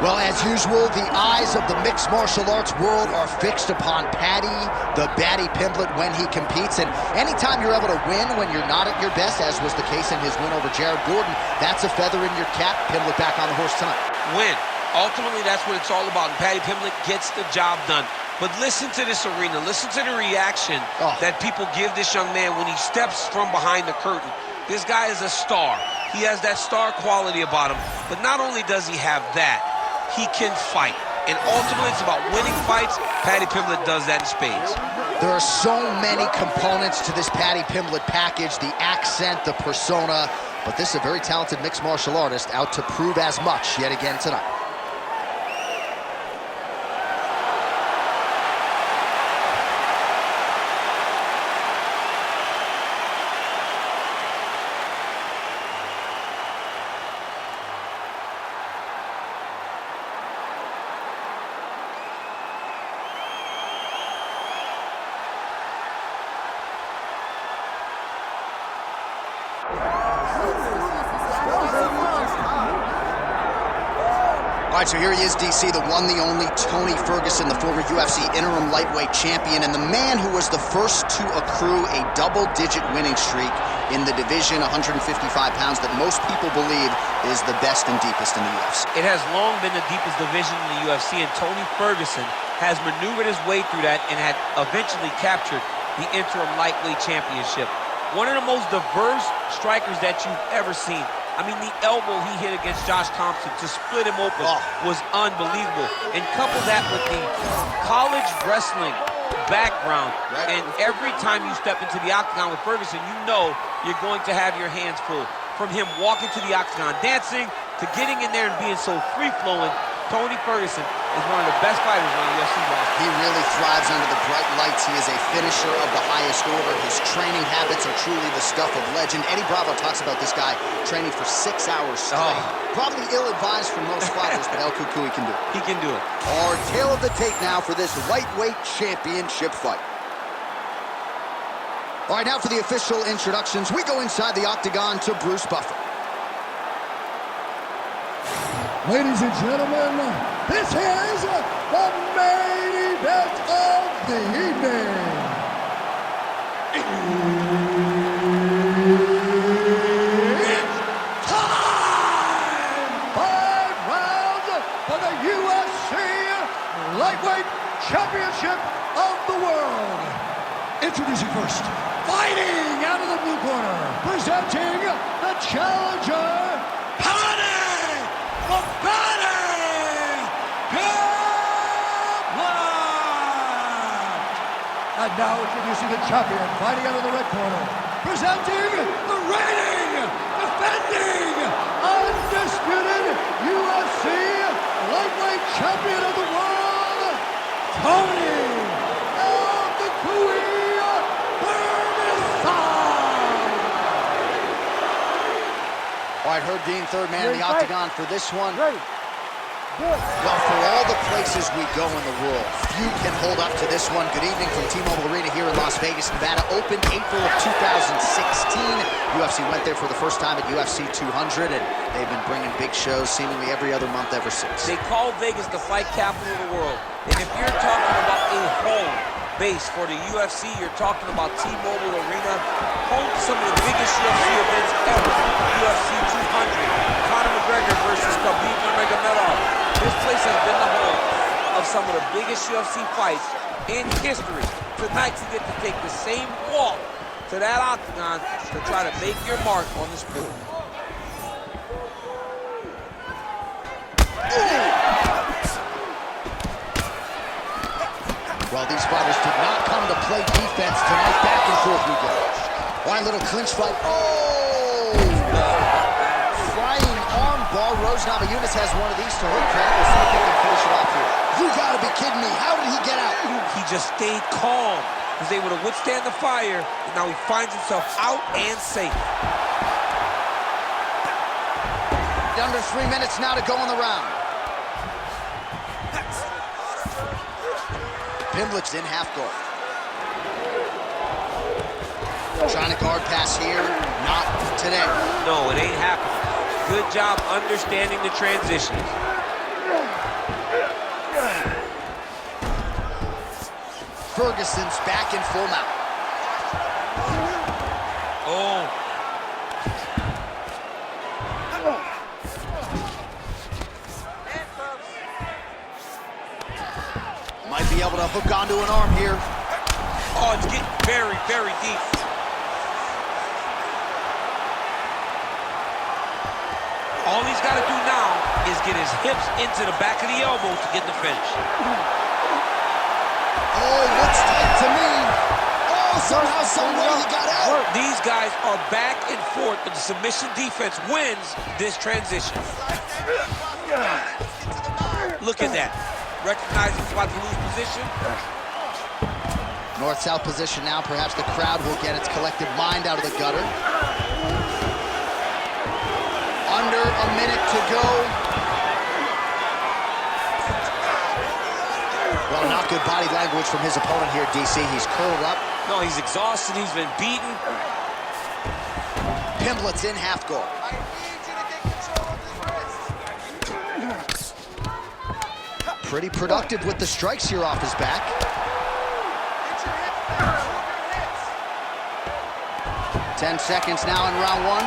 Well, as usual, the eyes of the mixed martial arts world are fixed upon Paddy Pimblett when he competes. And anytime you're able to win when you're not at your best, as was the case in his win over Jared Gordon, that's a feather in your cap. Pimblett back on the horse tonight. Win. Ultimately, that's what it's all about. And Paddy Pimblett gets the job done. But listen to this arena. Listen to the reaction that people give this young man when he steps from behind the curtain. This guy is a star. He has that star quality about him. But not only does he have that, he can fight. And ultimately, it's about winning fights. Paddy Pimblett does that in spades. There are so many components to this Paddy Pimblett package, the accent, the persona. But this is a very talented mixed martial artist out to prove as much yet again tonight. All right, so here he is, DC, the one, the only Tony Ferguson, the former UFC interim lightweight champion, and the man who was the first to accrue a double-digit winning streak in the division, 155 pounds, that most people believe is the best and deepest in the UFC. It has long been the deepest division in the UFC, and Tony Ferguson has maneuvered his way through that and had eventually captured the interim lightweight championship. One of the most diverse strikers that you've ever seen. I mean, the elbow he hit against Josh Thompson to split him open was unbelievable. And couple that with the college wrestling background, and every time you step into the octagon with Ferguson, you know you're going to have your hands full. From him walking to the octagon, dancing, to getting in there and being so free-flowing, Tony Ferguson is one of the best fighters on the UFC roster. He really thrives under the bright lights. He is a finisher of the highest order. His training habits are truly the stuff of legend. Eddie Bravo talks about this guy training for 6 hours straight. Probably ill-advised for most fighters, but El Cucuy can do it. He can do it. Our tale of the tape now for this lightweight championship fight. All right, now for the official introductions. We go inside the octagon to Bruce Buffer. Ladies and gentlemen, this is the main event of the evening. It's time! 5 rounds for the UFC Lightweight Championship of the World. Introducing first, fighting out of the blue corner, presenting the challenger, Paddy Pimblett! And now introducing the champion, fighting out of the red corner, presenting the reigning, defending, undisputed UFC lightweight champion of the world, Tony El Cucuy Ferguson! All right, Herb Dean, third man in the octagon for this one. Ready. Well, for all the places we go in the world, few can hold up to this one. Good evening from T-Mobile Arena here in Las Vegas, Nevada. Opened April of 2016. UFC went there for the first time at UFC 200, and they've been bringing big shows seemingly every other month ever since. They call Vegas the fight capital of the world. And if you're talking about a home base for the UFC, you're talking about T-Mobile Arena, home to some of the biggest UFC events ever. UFC 200, Conor McGregor versus Khabib Nurmagomedov. This place has been the home of some of the biggest UFC fights in history. Tonight you get to take the same walk to that octagon to try to make your mark on the sport. Well, these fighters did not come to play defense tonight. Back and forth we go. One little clinch fight. Flying arm bar. Rose Namajunas has one of these to her credit. We'll see if they can finish it off here. You gotta be kidding me. How did he get out? He just stayed calm. He was able to withstand the fire, and now he finds himself out and safe. Under 3 minutes now to go in the round. Pimblett's in half guard. Trying to guard pass here. Not today. No, it ain't happening. Good job understanding the transitions. Ferguson's back in full mount. Oh. Might be able to hook onto an arm here. Oh, it's getting very, very deep. All he's got to do now is get his hips into the back of the elbow to get the finish. Oh, looks tight to me. Oh, somehow, some way he got out. These guys are back and forth, but the submission defense wins this transition. Look at that. Recognizing he's about to lose position. North-south position now. Perhaps the crowd will get its collective mind out of the gutter. Under a minute to go. Well, not good body language from his opponent here, DC. He's curled up. No, he's exhausted. He's been beaten. Pimblett's in half guard. Pretty productive with the strikes here off his back. Ten seconds now in round one.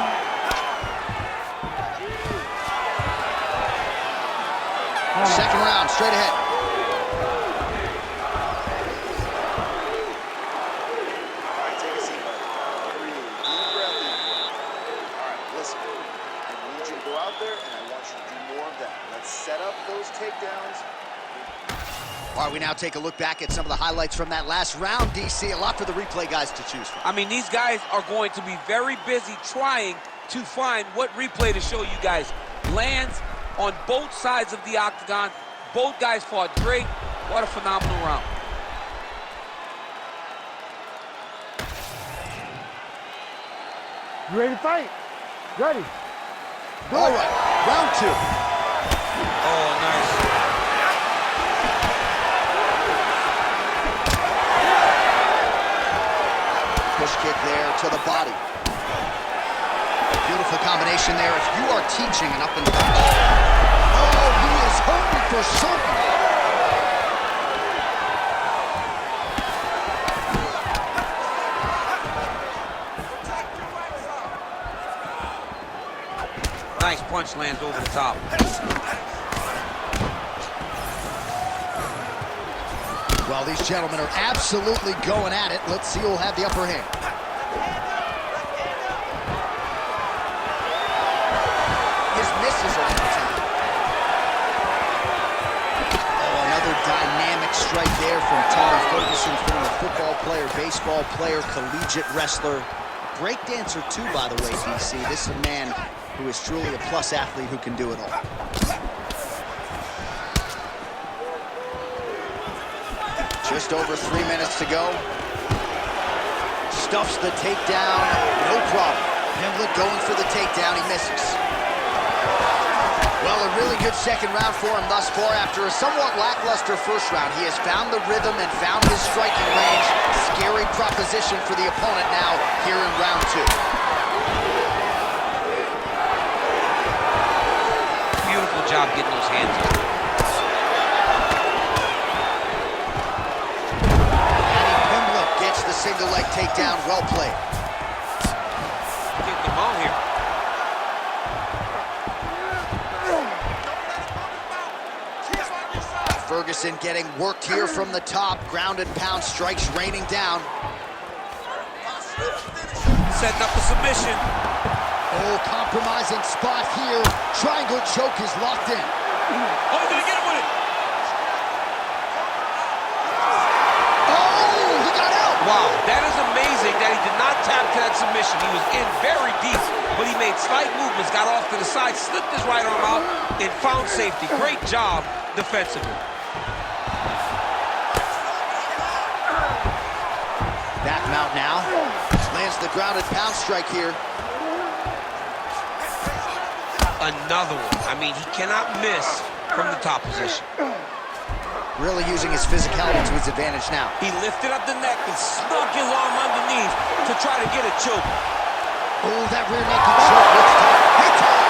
Second round, straight ahead. All right, take a seat, buddy. Breathe. Deep breath in. All right, listen. I need you to go out there, and I want you to do more of that. Let's set up those takedowns. All right, we now take a look back at some of the highlights from that last round, DC. A lot for the replay guys to choose from. I mean, these guys are going to be very busy trying to find what replay to show you guys. Lands on both sides of the octagon. Both guys fought great. What a phenomenal round. You ready to fight? Ready. All right, round two. Oh, nice. Push kick there to the body. Beautiful combination there. If you are teaching an up and down. Oh, he is hurting for certain. Nice punch lands over the top. Well, these gentlemen are absolutely going at it. Let's see who'll have the upper hand. His misses are time. Oh, another dynamic strike there from Tommy Ferguson, from a football player, baseball player, collegiate wrestler, breakdancer too, by the way, DC. This is a man who is truly a plus athlete who can do it all. Just over 3 minutes to go. Stuffs the takedown, no problem. Pimblett going for the takedown, he misses. Well, a really good second round for him thus far. After a somewhat lackluster first round, he has found the rhythm and found his striking range. Scary proposition for the opponent now here in round two. Beautiful job getting those hands up. The single leg takedown, well played. Getting them all here. Ferguson getting worked here from the top. Ground and pound strikes raining down. Setting up the submission. Oh, compromising spot here. Triangle choke is locked in. Oh, he's gonna get him with it. Wow, that is amazing that he did not tap to that submission. He was in very deep, but he made slight movements, got off to the side, slipped his right arm out, and found safety. Great job defensively. Back mount now. Lands the grounded pound strike here. Another one. I mean, he cannot miss from the top position. Really using his physicality to his advantage now. He lifted up the neck and snuck his arm underneath to try to get a choke. Oh, that rear naked choke looks tough. Hit time!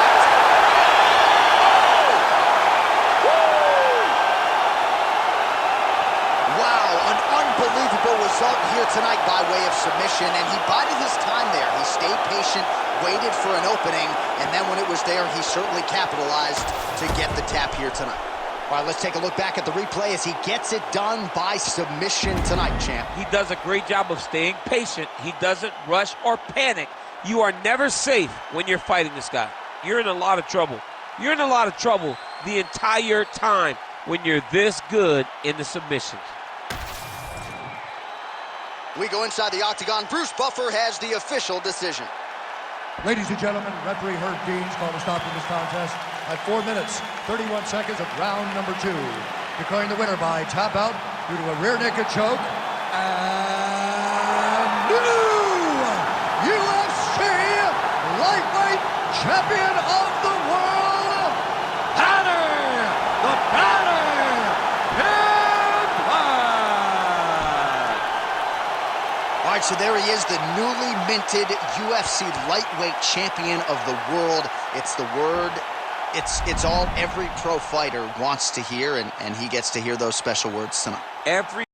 Wow, an unbelievable result here tonight by way of submission, and he bided his time there. He stayed patient, waited for an opening, and then when it was there, he certainly capitalized to get the tap here tonight. All right, let's take a look back at the replay as he gets it done by submission tonight, champ. He does a great job of staying patient. He doesn't rush or panic. You are never safe when you're fighting this guy. You're in a lot of trouble. You're in a lot of trouble the entire time when you're this good in the submissions. We go inside the octagon. Bruce Buffer has the official decision. Ladies and gentlemen, referee Herb Dean's called a stop to this contest at 4 minutes, 31 seconds of round number 2. Declaring the winner by tap out due to a rear naked choke. And new UFC lightweight champion of the world, Paddy Pimblett. All right, so there he is, the newly minted UFC lightweight champion of the world. It's the word, it's all every pro fighter wants to hear, and he gets to hear those special words tonight. Every